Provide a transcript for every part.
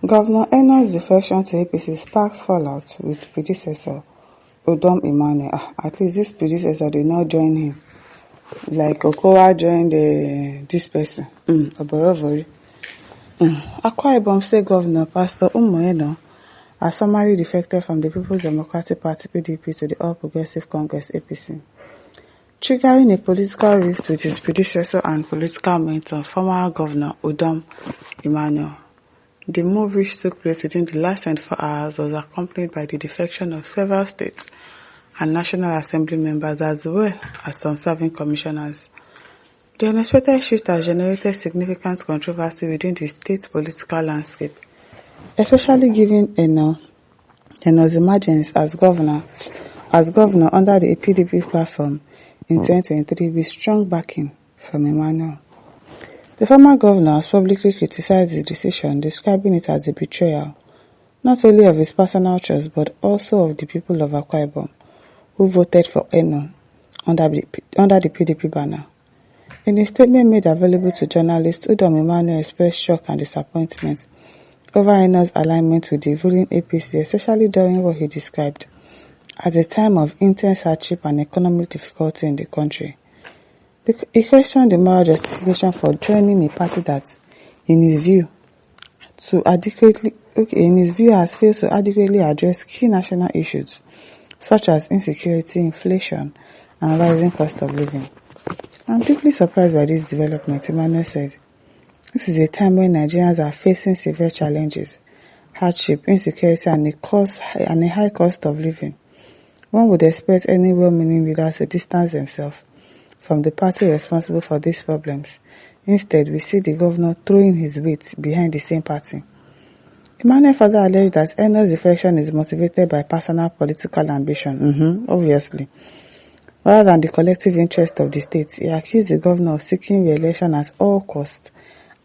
Governor Eno'S defection to APC sparks fallout with predecessor Udom Emmanuel. At least this predecessor did not join him. Like Okowa joined this person. Oborovori. Akwa-Ibom State Governor Pastor Eno has summarily defected from the People's Democratic Party PDP to the All Progressive Congress APC, triggering a political rift with his predecessor and political mentor, former Governor Udom Emmanuel. The move, which took place within the last 24 hours, was accompanied by the defection of several states and National Assembly members as well as some serving commissioners. The unexpected shift has generated significant controversy within the state political landscape, especially given Eno'S emergence as governor under the PDP platform in 2023 with strong backing from Emmanuel. The former governor has publicly criticized the decision, describing it as a betrayal, not only of his personal choice but also of the people of Akwa-Ibom, who voted for Eno under the PDP banner. In a statement made available to journalists, Udom Emmanuel expressed shock and disappointment over Eno'S alignment with the ruling APC, especially during what he described as a time of intense hardship and economic difficulty in the country. He questioned the moral justification for joining a party that, in his view, has failed to adequately address key national issues such as insecurity, inflation, and rising cost of living. I'm deeply surprised by this development, Emmanuel said. This is a time when Nigerians are facing severe challenges, hardship, insecurity, and a high cost of living. One would expect any well-meaning leaders to distance themselves from the party responsible for these problems. Instead, we see the governor throwing his weight behind the same party. Emmanuel further alleged that Eno'S defection is motivated by personal political ambition, obviously, rather than the collective interest of the state. He accused the governor of seeking re-election at all costs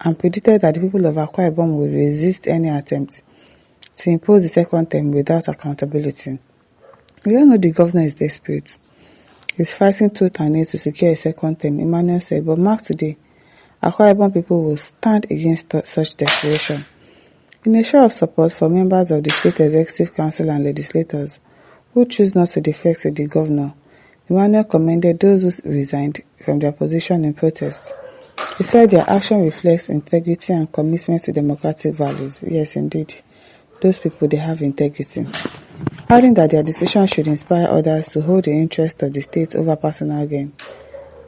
and predicted that the people of Akwa-Ibom would resist any attempt to impose the second term without accountability. We all know the governor is desperate. He's fighting tooth and nail to secure a second term, Emmanuel said, but mark today, Akwa-Ibom people will stand against such desperation. In a show of support for members of the State Executive Council and legislators who choose not to defect with the governor, Emmanuel commended those who resigned from their position in protest. He said their action reflects integrity and commitment to democratic values. Yes, indeed, those people, they have integrity. Adding that their decision should inspire others to hold the interest of the state over personal gain.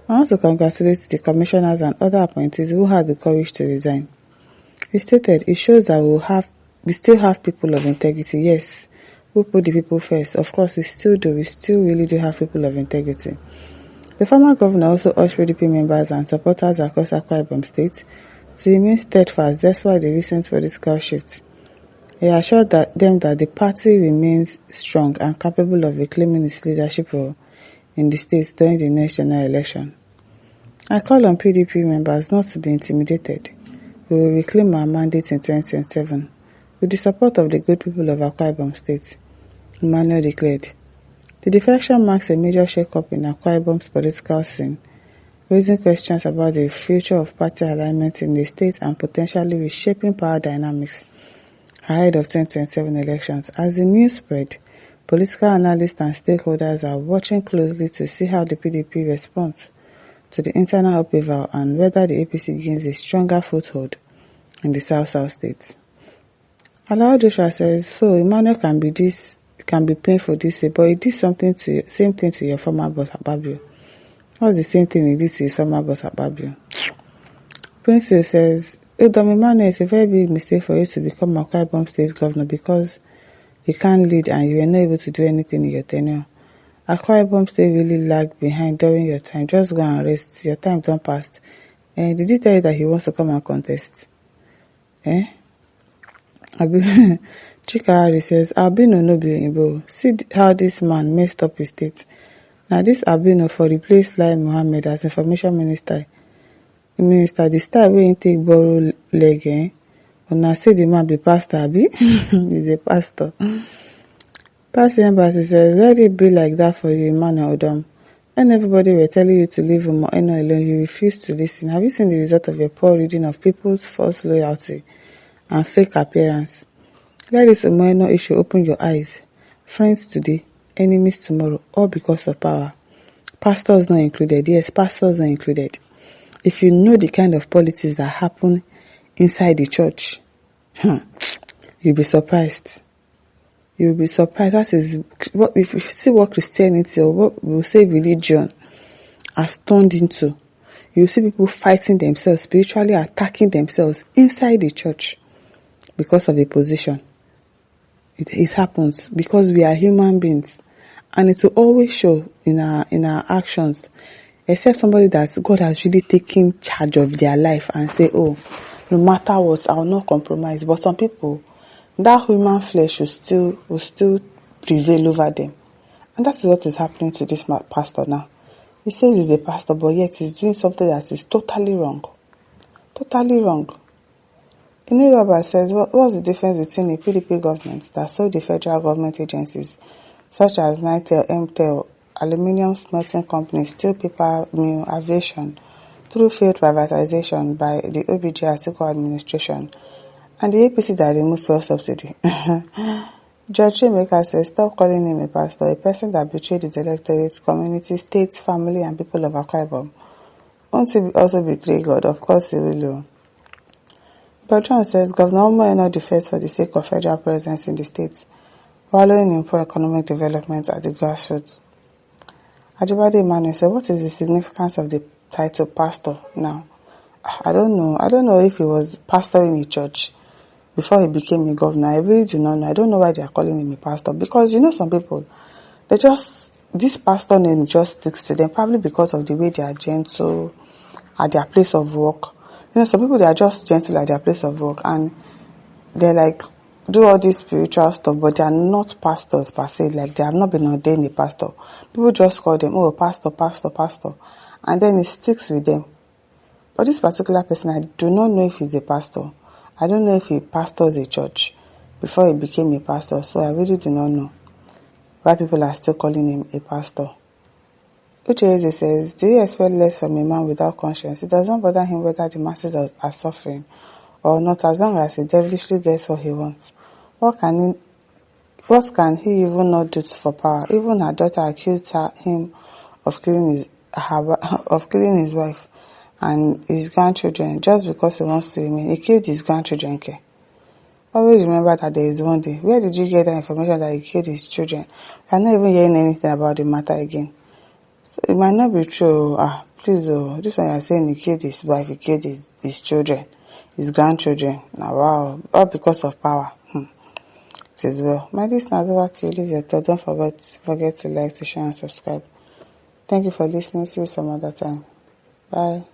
I want to congratulate the commissioners and other appointees who had the courage to resign. He stated, it shows that we still have people of integrity. Yes, who put the people first. Of course, we still do. We still really do have people of integrity. The former governor also urged PDP members and supporters across Akwa-Ibom State to remain steadfast despite the recent political shift. He assured them that the party remains strong and capable of reclaiming its leadership role in the state during the next general election. I call on PDP members not to be intimidated. We will reclaim our mandate in 2027 with the support of the good people of Akwa-Ibom State, Emmanuel declared. The defection marks a major shake-up in Akwa-Ibom's political scene, raising questions about the future of party alignment in the state and potentially reshaping power dynamics ahead of 2027 elections. As the news spread, political analysts and stakeholders are watching closely to see how the PDP responds to the internal upheaval and whether the APC gains a stronger foothold in the South states. Alao Joshua says, so Emmanuel can be painful this way, but he did same thing to your former boss Akpabio. What's the same thing he did to his former boss Akpabio? Prince says, Udom Emmanuel, is a very big mistake for you to become Akwa-Ibom State Governor because you can't lead and you were not able to do anything in your tenure. Akwa-Ibom State really lagged behind during your time. Just go and rest. Your time don't pass. Did he tell you that he wants to come and contest? Chika says, Albino no be Igbo. See how this man messed up his state. Now this Albino for replace Lai Mohammed as information minister. The style wey take borrow leg, una say the man be pastor, abi? He's a pastor. Pastor Embassy says, let it be like that for you, Emmanuel Udom. When everybody were telling you to leave Eno alone, you refused to listen. Have you seen the result of your poor reading of people's false loyalty and fake appearance. Let this minor issue open your eyes. Friends today, enemies tomorrow, all because of power. Pastors not included. Yes, pastors not included. If you know the kind of politics that happen inside the church, you'll be surprised. You'll be surprised. That is what, if you see what Christianity, or what we'll say religion, has turned into. You see people fighting themselves, spiritually attacking themselves inside the church because of a position. It happens because we are human beings, and it will always show in our actions, except somebody that God has really taken charge of their life and say, oh, no matter what, I will not compromise. But some people, that human flesh will still prevail over them. And that is what is happening to this pastor now. He says he's a pastor, but yet he's doing something that is totally wrong. Totally wrong. Eno'S says, what's the difference between a PDP government that sold the federal government agencies, such as Nitel, MTEL, aluminium smelting companies, steel paper mill, aviation, through failed privatization by the OBJ administration, and the APC that removed fuel subsidy? Judge Maker says, stop calling him a pastor, a person that betrayed his electorate, community, states, family, and people of Akwa-Ibom. Won't he also betray God? Of course he will. Bertrand says, Governor Eno'S defects for the sake of federal presence in the state, wallowing in poor economic development at the grassroots. Ajibade Emmanuel said, what is the significance of the title pastor now? I don't know. I don't know if he was pastor in a church before he became a governor. I really do not know. I don't know why they are calling him a pastor. Because, some people, this pastor name just sticks to them, probably because of the way they are gentle at their place of work. Some people, they are just gentle at their place of work, and they do all this spiritual stuff, but they are not pastors per se. They have not been ordained a pastor. People just call them, oh, pastor, pastor, pastor. And then it sticks with them. But this particular person, I do not know if he's a pastor. I don't know if he pastors a church before he became a pastor. So I really do not know why people are still calling him a pastor. Uche says, do you expect less from a man without conscience? It does not bother him whether the masses are suffering or not, as long as he devilishly gets what he wants. What can he even not do for power? Even her daughter accused him of killing his wife and his grandchildren just because he wants to remain. He killed his grandchildren. Okay? Always remember that there is one day. Where did you get that information that he killed his children? We are not even hearing anything about the matter again. So it might not be true. Please, this one you are saying he killed his wife, he killed his children, his grandchildren. Now, wow, all because of power. It is well. My listeners, over to you. Leave your thoughts. Don't forget to like, to share, and subscribe. Thank you for listening. See you some other time. Bye.